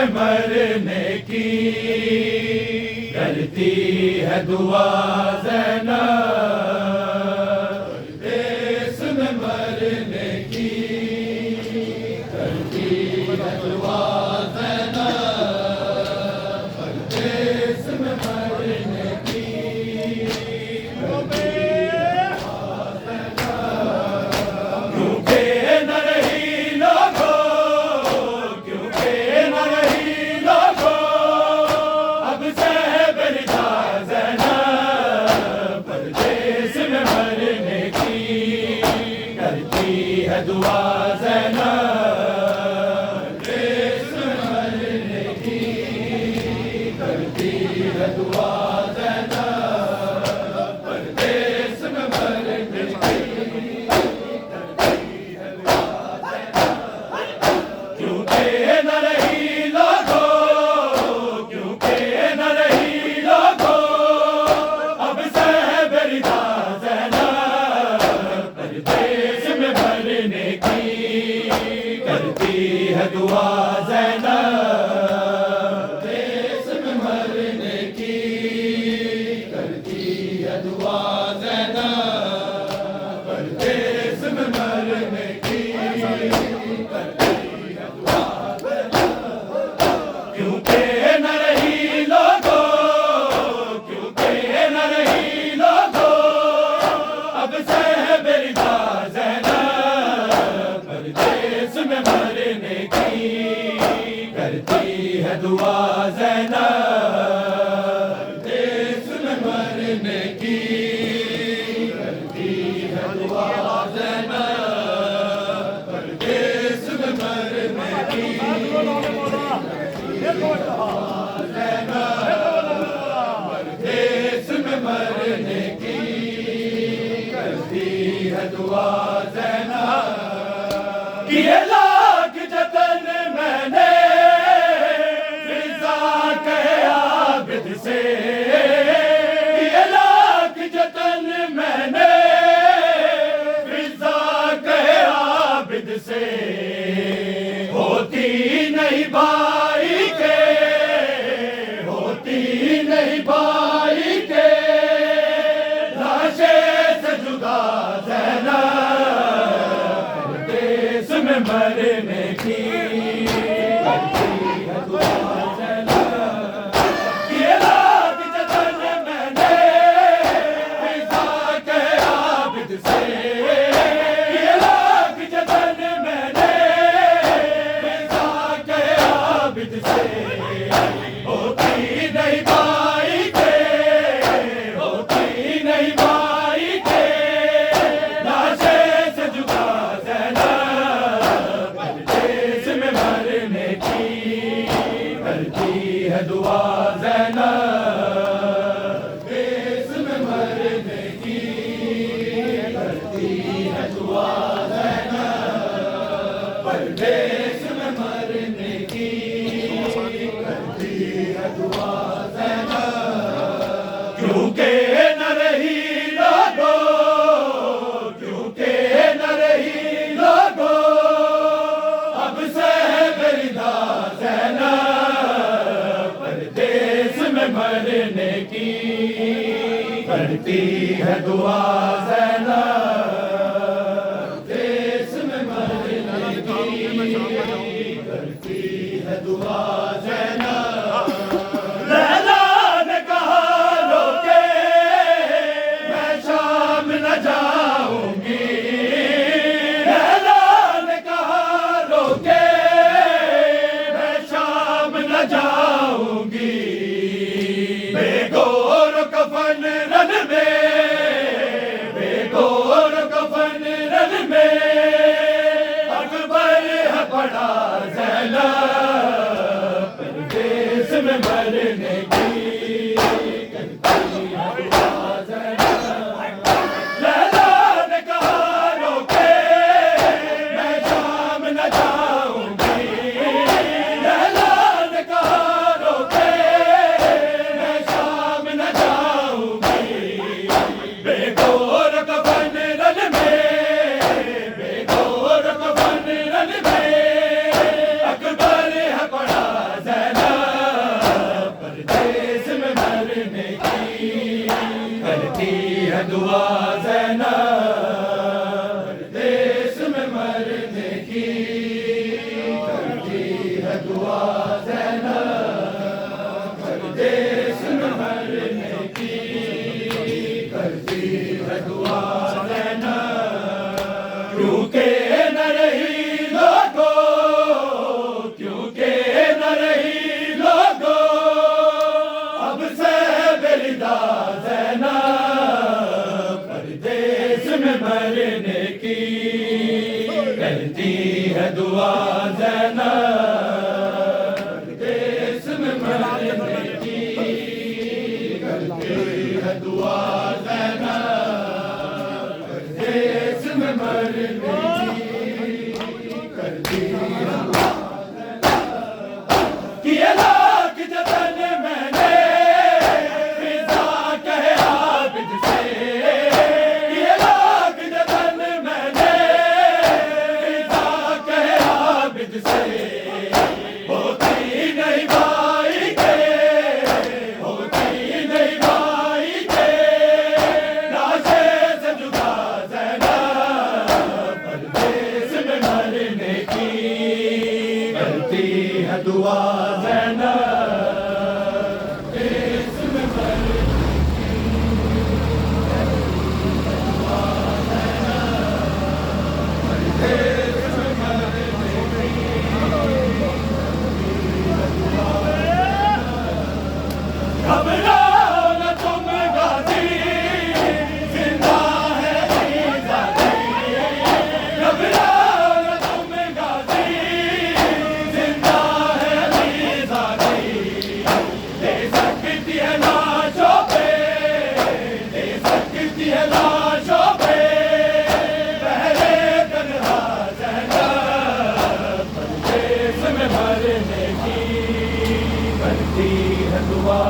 में मरने की करती है दुआ ज़ैनब, परदेस में मरने की करती है दुआ ज़ैनब, परदेस में मरने की दुआ ज़ैनब, परदेस में मरने की करती है दुआ ज़ैनब, परदेस में मरने की करती है दुआ ज़ैनब। क्योंकि न रही लोगों, क्योंकि न रही लोगों अब सहबरिदा ज़ैनब, परदेस में मरने की करती है दुआ ज़ैनब, परदेस में मरने की करती है दुआ ज़ैनब, परदेस में मरने की करती है दुआ ज़ैनब। क्योंकि न रही लोगों, क्योंकि न रही लोगों अब सहबरिदा ज़ैनब, परदेस में मरने की करती है दुआ ज़ैनब, परदेस में मरने की करती है दुआ ज़ैनब, परदेस में मरने की परदेस में मरने की करती है दुआ ज़ैनब। किए लाख जतन मैंने फिज़ा के आबिद से, किए लाख जतन मैंने फिज़ा के आबिद से, होती नहीं भाई के, होती नहीं भाई के लाशे से जुदा ज़ैनब, परदेस में मरने की करती है दुआ ज़ैनब। किए लाख जतन मैंने फिज़ा के आबिद से, किए लाख जतन मैंने फिज़ा के आबिद से, होती नहीं भाई के, होती नहीं भाई के लाशे से जुदा ज़ैनब, परदेस में मरने की करती है दुआ ज़ैनब, परदेस में मरने की करती है दुआ ज़ैनब, परदेस में मरने की करती है दुआ ज़ैनब। क्योंकि न रही लोगों, क्योंकि न रही लोगों अब सहबरिदा ज़ैनब, परदेस में मरने की करती है दुआ ज़ैनब, परदेस में मरने की करती है दुआ ज़ैनब। लैला ने कहा रोके मैं शाम न जाऊंगी, लैला ने कहा रोके मैं शाम न जाऊंगी, बेगोर कफन रन में, बेगोर कफन रन में अकबर है पड़ा ज़ैनब, परदेस में मरने की करती है दुआ ज़ैनब। लैला ने कहा रोके मैं शाम न जाऊंगी, लैला ने कहा रोके मैं शाम न जाऊंगी, बेगोर कफन रन में, बेगोर कफन रन में अकबर दुआ ज़ैनब देश में मरने की करती है दुआ ज़ैनब देश में मरने की करती है दुआ कि ये लाख जतन मैंने फिजा कहे आबिद से कि ये लाख जतन मैंने फिजा कहे आबिद से होती नहीं भाई के होती नहीं भाई के लाशे से जुदा ज़ैनब परदेस में मरने की करती है दुआ घबराओ न तुम गाजी जिंदा है ज़िंदगी घबराओ न तुम गाजी जिंदा है ज़िंदगी दे सकती है लाशों पे दे सकती है लाशों पे पहले तन्हा ज़ैनब परदेस में मरने की करती है दुआ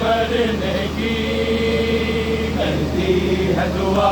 मरने की करती है दुआ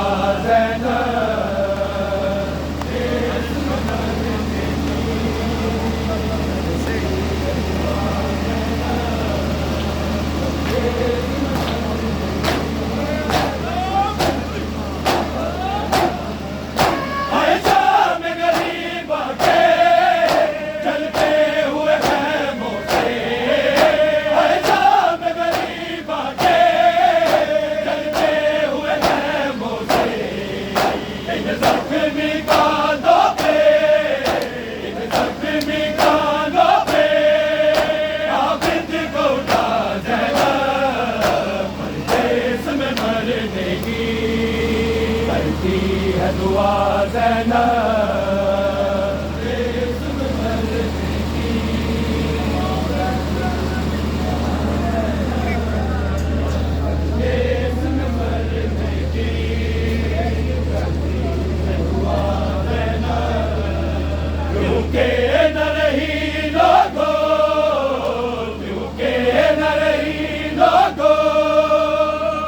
है दुआ ज़ैनब देश में मरने की देश में मरने की दुआ ज़ैनब क्योंकि न रही लोगों क्योंकि न रही लोगों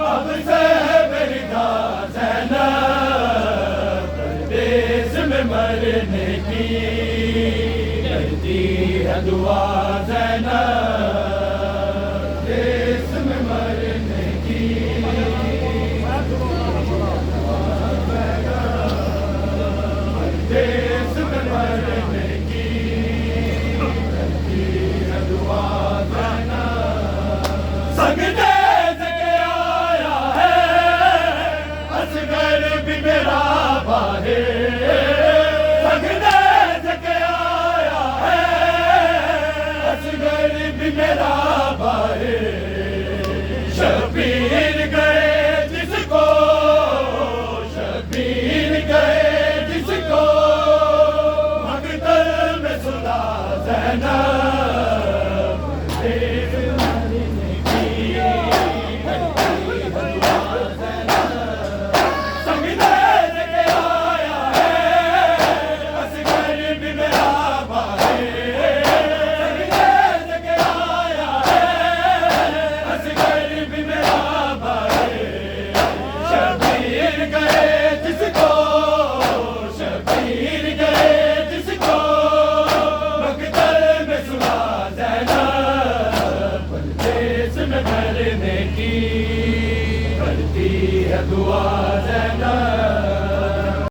अब से बेरिदा मरने की करती है दुआ ज़ैनब